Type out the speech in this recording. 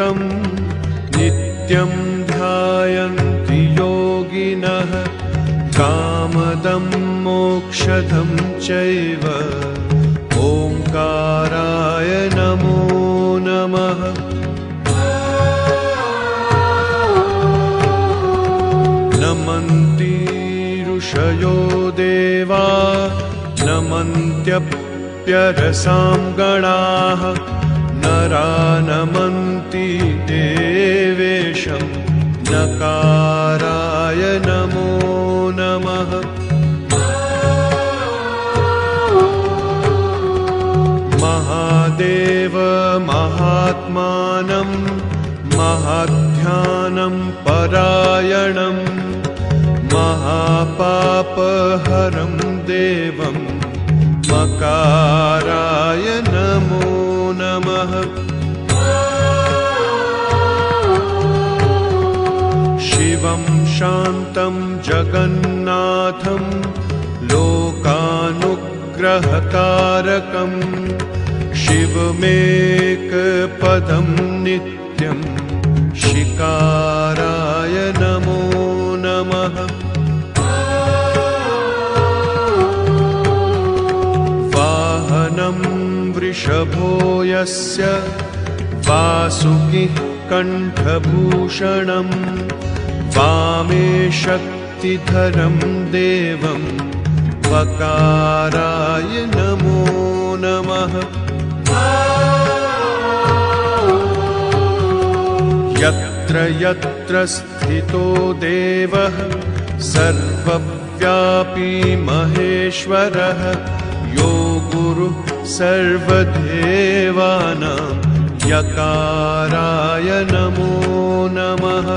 तं नित्यं ध्यायन्ति योगिनः कामदं मोक्षदं चैव ओंकाराय नमो नमः। नमन्ति ऋषयो देवा नमन्त्यप्यरसां गणाः नरा नमन्ति देवेशं नकाराय नमो नमः। महादेव महात्मानं महाध्यानं परायणं महापापहरं देवं मकाराय नमो नमः। शिवं शान्तं जगन्नाथं लोकानुग्रहकारकं शिवमेकपदं नित्यं शिकाराय नमो नमः। वाहनं वृषभो यस्य वासुकिः कण्ठभूषणं वामे शक्तिधरं देवं वकाराय नमो नमः। यत्र यत्र स्थितो देवः सर्वव्यापी महेश्वरः यो गुरुः सर्वदेवानां यकाराय नमो नमः।